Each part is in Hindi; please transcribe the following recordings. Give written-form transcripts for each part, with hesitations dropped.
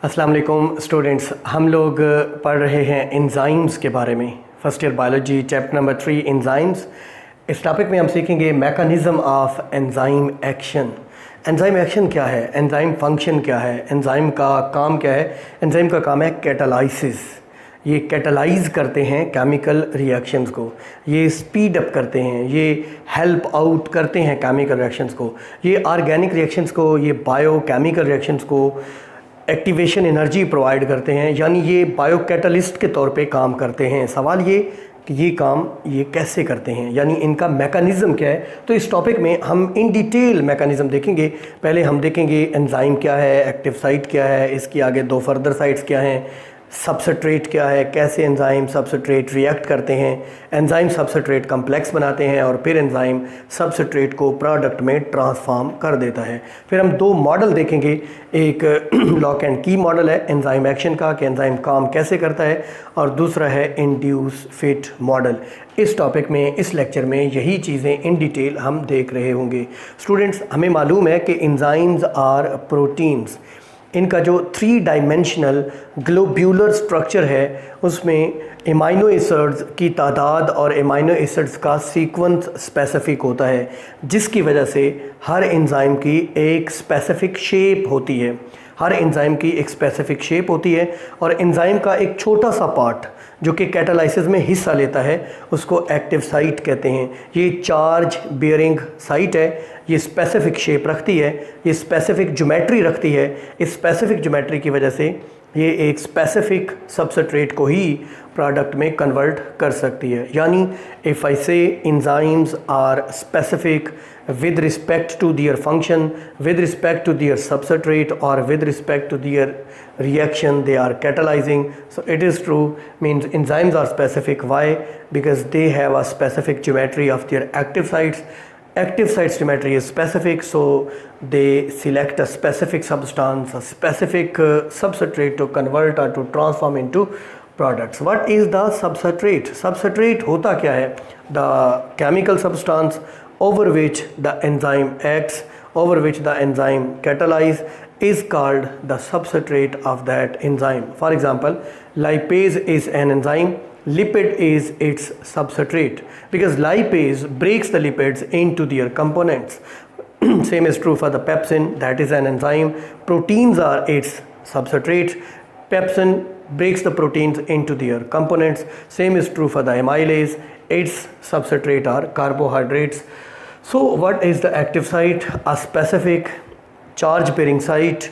अस्सलाम वालेकुम स्टूडेंट्स, हम लोग पढ़ रहे हैं एंजाइम्स के बारे में। First year biology chapter number 3 enzymes. इस टॉपिक में हम सीखेंगे mechanism of enzyme action. Enzyme action क्या है, एंजाइम फंक्शन क्या है, एंजाइम का काम क्या है। एंजाइम का काम है कैटालाइसिस। ये कैटालाइज करते हैं केमिकल रिएक्शंस को, ये स्पीड अप करते हैं, ये हेल्प आउट करते हैं केमिकल रिएक्शंस को, ये ऑर्गेनिक रिएक्शंस को, ये बायोकेमिकल रिएक्शंस को एक्टिवेशन एनर्जी प्रोवाइड करते हैं, यानी ये बायो कैटलिस्ट के तौर पे काम करते हैं। सवाल ये कि ये काम ये कैसे करते हैं, यानी इनका मैकेनिज़्म क्या है। तो इस टॉपिक में हम इन डिटेल मैकेनिज़्म देखेंगे। पहले हम देखेंगे एंजाइम क्या है, एक्टिव साइट क्या है, इसकी आगे दो फर्दर साइट्स क्या हैं, सबस्ट्रेट क्या है, कैसे एंजाइम सबस्ट्रेट रिएक्ट करते हैं, एंजाइम सबस्ट्रेट कम्प्लेक्स बनाते हैं और फिर एंजाइम सबस्ट्रेट को प्रोडक्ट में ट्रांसफॉर्म कर देता है। फिर हम दो मॉडल देखेंगे, एक लॉक एंड की मॉडल है एंजाइम एक्शन का कि एंजाइम काम कैसे करता है, और दूसरा है इंड्यूस फिट मॉडल। इस टॉपिक में, इस लेक्चर में यही चीज़ें इन डिटेल हम देख रहे होंगे। स्टूडेंट्स, हमें मालूम है कि एंजाइम्स आर प्रोटीन्स। इनका जो 3 डायमेंशनल ग्लोब्यूलर स्ट्रक्चर है उसमें एमाइनो एसिड्स की तादाद और एमाइनो एसिड्स का सीक्वेंस स्पेसिफिक होता है, जिसकी वजह से हर एंजाइम की एक स्पेसिफिक शेप होती है। हर एंजाइम की एक स्पेसिफिक शेप होती है और एंजाइम का एक छोटा सा पार्ट जो कि कैटालाइसिस में हिस्सा लेता है उसको एक्टिव साइट कहते हैं। ये चार्ज बियरिंग साइट है, ये स्पेसिफिक शेप रखती है, ये स्पेसिफिक ज्योमेट्री रखती है। इस स्पेसिफिक ज्योमेट्री की वजह से ये एक स्पेसिफिक सबस्ट्रेट को ही प्रोडक्ट में कन्वर्ट कर सकती है। यानी if I say enzymes are specific with respect to their function, with respect to their substrate, or with respect to their reaction they are catalyzing. So it is true, means enzymes are specific. Why? Because they have a specific geometry of their active sites. Active sites geometry is specific, so they select a specific substance, a specific substrate to convert or to transform into products. What is the substrate? Substrate होता क्या है? The chemical substance over which the enzyme acts, over which the enzyme catalyze, is called the substrate of that enzyme. For example, lipase is an enzyme, lipid is its substrate, because lipase breaks the lipids into their components. Same is true for the pepsin, that is an enzyme. Proteins are its substrate. Pepsin breaks the proteins into their components. Same is true for the amylase, its substrate are carbohydrates. So what is the active site? A specific charge bearing site,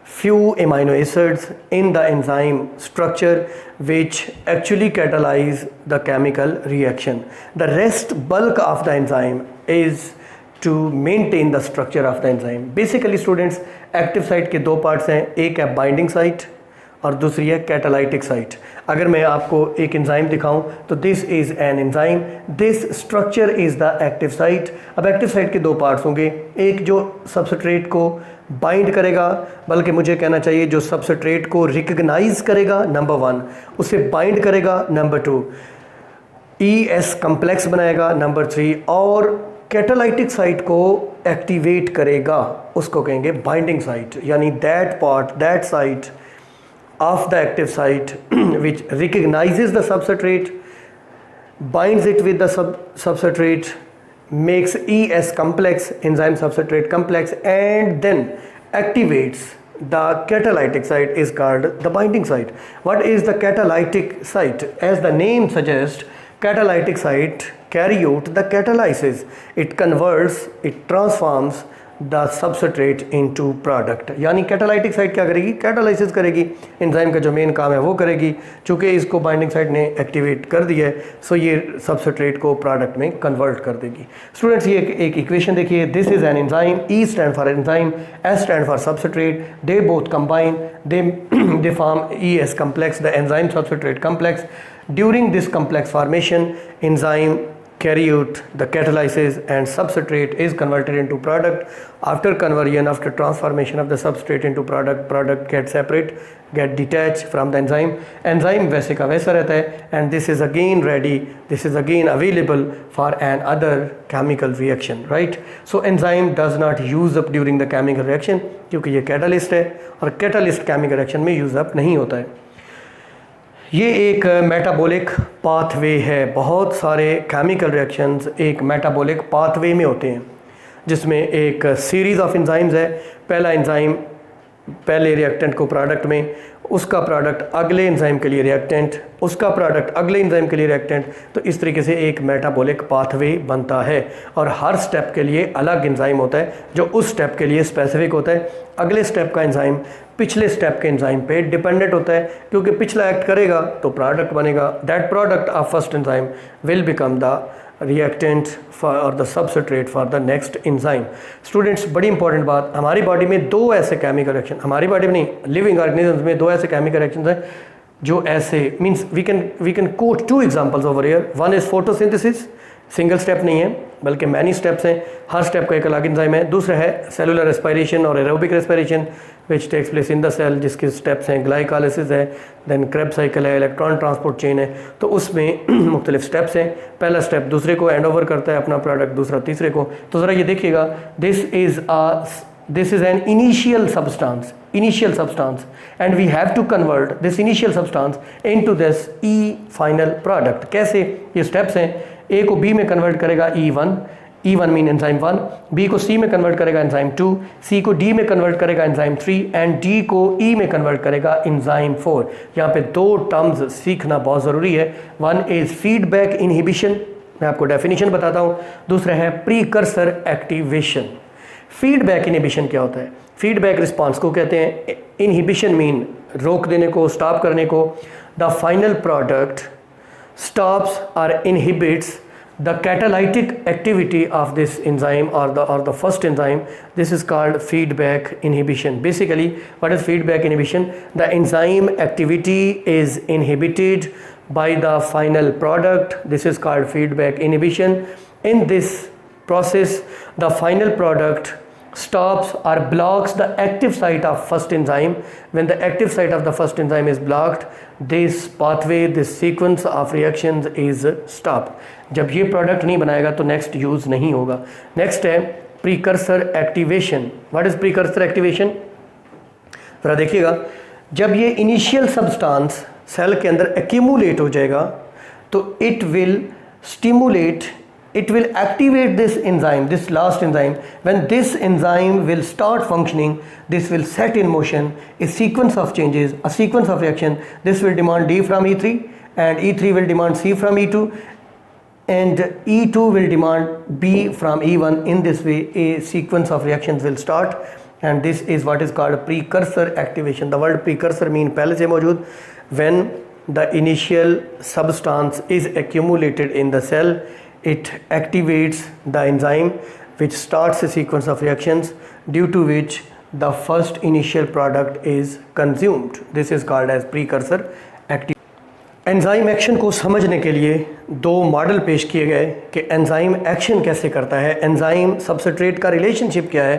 few amino acids in the enzyme structure which actually catalyze the chemical reaction. The rest bulk of the enzyme is to maintain the structure of the enzyme. Basically students, active site के दो parts हैं, एक है binding site और दूसरी है कैटालाइटिक साइट। अगर मैं आपको एक एंजाइम दिखाऊं तो this is an enzyme, this structure is the active site. अब एक्टिव साइट के दो पार्ट्स होंगे, एक जो सबस्ट्रेट को बाइंड करेगा, बल्कि मुझे कहना चाहिए जो सबस्ट्रेट को रिकग्नाइज करेगा, नंबर 1, उसे बाइंड करेगा, नंबर 2, ES कम्प्लेक्स बनाएगा, नंबर 3, और कैटालाइटिक साइट को एक्टिवेट करेगा, उसको कहेंगे बाइंडिंग साइट। यानी that part, that site of the active site which recognizes the substrate, binds it with the substrate, makes ES complex, enzyme substrate complex, and then activates the catalytic site, is called the binding site. What is the catalytic site? As the name suggests, catalytic site carry out the catalysis. It converts, it transforms the substrate into product. यानी कैटालाइटिक साइट क्या करेगी? कैटालाइसिस करेगी। एंजाइम का जो मेन काम है वो करेगी। चूँकि इसको बाइंडिंग साइट ने एक्टिवेट कर दिया है, सो ये सबस्ट्रेट को प्रोडक्ट में कन्वर्ट कर देगी। स्टूडेंट्स, ये एक इक्वेशन देखिए, this is an enzyme, E stand for enzyme, S stand for substrate, they both combine, they form ES complex, the enzyme substrate complex. During this complex formation, enzyme carry out the catalysis and substrate is converted into product. After conversion, after transformation of the substrate into product get separate, get detached from the enzyme वैसे का वैसा रहता है, and this is again ready, this is again available for an other chemical reaction, right? So enzyme does not use up during the chemical reaction क्योंकि ये catalyst है और catalyst chemical reaction में use up नहीं होता है। ये एक मेटाबॉलिक पाथवे है, बहुत सारे केमिकल रिएक्शंस एक मेटाबॉलिक पाथवे में होते हैं जिसमें एक सीरीज़ ऑफ एंजाइम्स है। पहला एंजाइम पहले रिएक्टेंट को प्रोडक्ट में, उसका प्रोडक्ट अगले एंजाइम के लिए रिएक्टेंट, उसका प्रोडक्ट अगले एंजाइम के लिए रिएक्टेंट, तो इस तरीके से एक मेटाबॉलिक पाथवे बनता है और हर स्टेप के लिए अलग एंजाइम होता है जो उस स्टेप के लिए स्पेसिफिक होता है। अगले स्टेप का एंजाइम पिछले स्टेप के एंजाइम पे डिपेंडेंट होता है क्योंकि पिछला एक्ट करेगा तो प्रोडक्ट बनेगा। That product of first enzyme will become the reactant for और the substrate for the next enzyme. Students, बड़ी इंपॉर्टेंट बात, हमारी बॉडी में दो ऐसे केमिकल रिएक्शन, हमारी बॉडी में नहीं, लिविंग ऑर्गेनिजम्स में दो ऐसे केमिकल रिएक्शंस हैं जो ऐसे means we can quote two examples over here. One is photosynthesis, single step नहीं है बल्कि मैनी स्टेप्स हैं, हर स्टेप का एक अलग एंजाइम है। दूसरा है सेलुलर रेस्पिरेशन और aerobic respiration which takes place in the cell, जिसके स्टेप्स हैं ग्लाइकोलाइसिस है, देन क्रेब्स साइकिल है, इलेक्ट्रॉन ट्रांसपोर्ट चेन है। तो उसमें मुख्तलिफ स्टेप्स हैं, पहला स्टेप दूसरे को हैंड ओवर करता है अपना प्रोडक्ट, दूसरा तीसरे को। तो ज़रा ये देखिएगा, this is an initial substance and we have to convert this initial substance into this E final product। कैसे? ये स्टेप्स हैं, A को B में कन्वर्ट करेगा E1 मीन एंजाइम 1, B को C में कन्वर्ट करेगा एंजाइम 2, C को D में कन्वर्ट करेगा एंजाइम 3 एंड D को E में कन्वर्ट करेगा एंजाइम 4। यहाँ पे दो टर्म्स सीखना बहुत ज़रूरी है। वन इज़ फीडबैक इनहिबिशन, मैं आपको डेफिनेशन बताता हूँ। दूसरा है प्रीकर्सर एक्टिवेशन। फीडबैक इनहिबिशन क्या होता है? फीडबैक रिस्पॉन्स को कहते हैं, इनहिबिशन मीन रोक देने को, स्टॉप करने को। The final product stops or inhibits the catalytic activity of this enzyme or the first enzyme. This is called feedback inhibition. Basically, what is feedback inhibition? The enzyme activity is inhibited by the final product. This is called feedback inhibition. In this process, the final product stops or blocks the active site of first enzyme. When the active site of the first enzyme is blocked, this pathway, this sequence of reactions is stopped. जब ये प्रोडक्ट नहीं बनाएगा तो नेक्स्ट यूज़ नहीं होगा। नेक्स्ट है precursor activation. What is precursor activation? ज़रा देखिएगा, जब ये इनिशियल सब्सटेंस सेल के अंदर एक्यूमुलेट हो जाएगा तो it will activate this enzyme, this last enzyme. When this enzyme will start functioning, this will set in motion a sequence of changes, a sequence of reaction. This will demand D from E3 and E3 will demand C from E2 and E2 will demand B from E1. In this way, a sequence of reactions will start and this is what is called precursor activation. The word precursor mean पहले से मौजूद। When the initial substance is accumulated in the cell, it activates the enzyme which starts a sequence of reactions due to which the first initial product is consumed. This is called as precursor activation. Enzyme action को समझने के लिए दो मॉडल पेश किए गए कि एंजाइम एक्शन कैसे करता है, एंजाइम सबस्ट्रेट का रिलेशनशिप क्या है,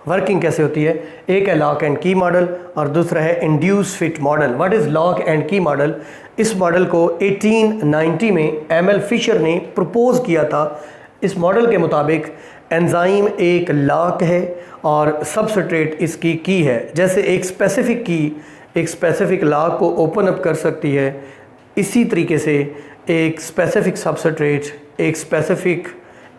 वर्किंग कैसे होती है। एक है लॉक एंड की मॉडल और दूसरा है induce fit model. What is lock and key model? इस मॉडल को 1890 में एमएल फिशर ने प्रपोज किया था। इस मॉडल के मुताबिक एंजाइम एक लॉक है और सबस्ट्रेट इसकी की है। जैसे एक स्पेसिफिक की एक स्पेसिफिक लॉक को ओपन अप कर सकती है, इसी तरीके से एक स्पेसिफिक सबस्ट्रेट एक स्पेसिफिक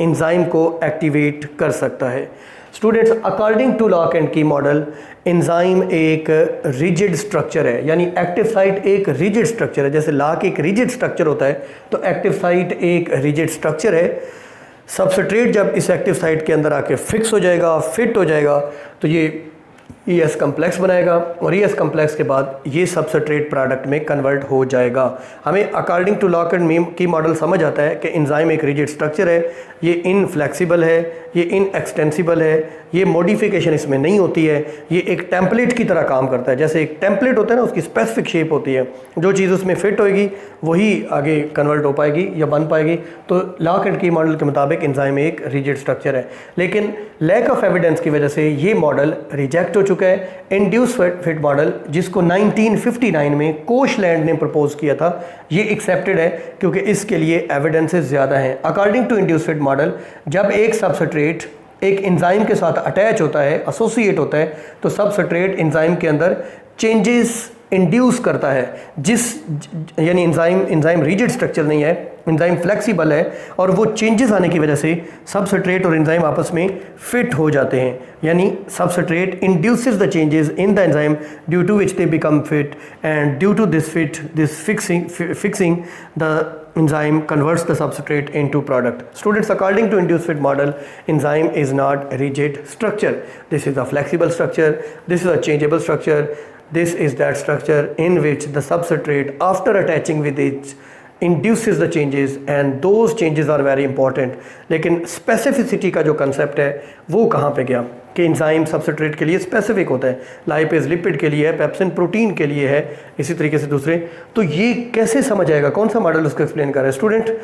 एंजाइम को एक्टिवेट कर सकता है। Students, according to lock and key model, enzyme एक रिजिड स्ट्रक्चर है, यानी एक्टिव साइट एक रिजिड स्ट्रक्चर है। जैसे लॉक एक रिजिड स्ट्रक्चर होता है तो एक्टिव साइट एक रिजिड स्ट्रक्चर है। सबस्ट्रेट जब इस एक्टिव साइट के अंदर आके फिक्स हो जाएगा, फिट हो जाएगा, तो ये ES कम्प्लेक्स बनाएगा और ES कम्प्लेक्स के बाद ये सबस्ट्रेट प्रोडक्ट में कन्वर्ट हो जाएगा। हमें अकॉर्डिंग टू लॉक एंड मीम की मॉडल समझ आता है कि एंजाइम एक रिजिड स्ट्रक्चर है, ये इनफ्लेक्सिबल है, ये इनएक्सटेंसिबल है, ये मॉडिफिकेशन इसमें नहीं होती है, ये एक टेम्पलेट की तरह काम करता है। जैसे एक टेम्पलेट होता है ना, उसकी स्पेसिफिक शेप होती है, जो चीज़ उसमें फिट होएगी वही आगे कन्वर्ट हो पाएगी या बन पाएगी। तो लॉक एंड की मॉडल के मुताबिक एंजाइम एक रिजिड स्ट्रक्चर है, लेकिन लैक ऑफ एविडेंस की वजह से ये मॉडल रिजेक्ट हो चुका है। इंड्यूस फिट मॉडल जिसको 1959 में कोशलैंड ने प्रपोज किया था, ये एक्सेप्टेड है क्योंकि इसके लिए एविडेंसेस ज़्यादा हैं। According to induce fit model, जब एक सबस्ट्रेट एक एंजाइम के साथ अटैच होता है, एसोसिएट होता है, तो सबस्ट्रेट एंजाइम के अंदर चेंजेस इंड्यूस करता है, यानी एंजाइम रिजिड स्ट्रक्चर नहीं है, एंजाइम फ्लेक्सिबल है, और वो चेंजेस आने की वजह से सबस्ट्रेट और एंजाइम आपस में फिट हो जाते हैं। यानी substrate induces the changes in the enzyme due to which they become fit, and due to this fixing the enzyme converts the substrate into product. Students, according to induced fit model, enzyme is not rigid structure. This is a flexible structure, this is a changeable structure, this is that structure in which the substrate, after attaching with it, induces the changes, and those changes are very important. लेकिन specificity का जो concept है वो कहाँ पे गया कि एंजाइम सबस्ट्रेट के लिए स्पेसिफिक होता है, लाइपेज लिपिड के लिए है, पेप्सिन प्रोटीन के लिए है, इसी तरीके से दूसरे। तो ये कैसे समझ आएगा, कौन सा मॉडल उसको एक्सप्लेन कर रहा है? Student,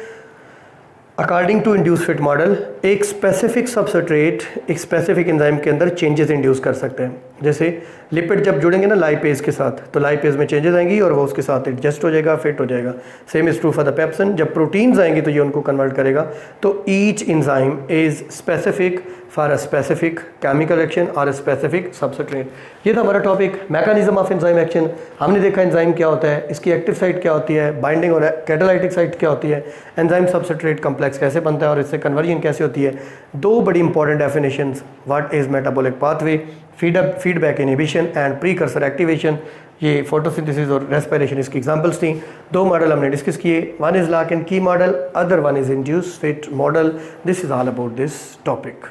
according to induce fit model, एक स्पेसिफिक सबस्ट्रेट एक स्पेसिफिक एंजाइम के अंदर चेंजेस इंड्यूस कर सकते हैं। जैसे लिपिड जब जुड़ेंगे ना लाइपेज के साथ, तो लाइपेज में चेंजेस आएंगी और वो उसके साथ एडजस्ट हो जाएगा, फिट हो जाएगा। Same is true for the pepsin, जब प्रोटीन्स आएंगे तो ये उनको कन्वर्ट करेगा। तो each enzyme is specific for a specific chemical action और अ स्पेसिफिक सबस्ट्रेट। ये था हमारा topic, mechanism of enzyme action. हमने देखा एंजाइम क्या होता है, इसकी एक्टिव साइट क्या होती है, बाइंडिंग और कैटालाइटिक साइट क्या होती है, एंजाइम सबस्ट्रेट कम्प्लेक्स कैसे बनता है और इससे कन्वर्जन कैसे होती है। दो बड़ी important definitions, what is metabolic pathway, feedback inhibition and precursor activation, ये फोटोसिंथेसिस और रेस्पिरेशन इसकी एग्जांपल्स थी। दो मॉडल हमने डिस्कस किए, one is lock and key model, other one is induce fit model. This is all about this topic.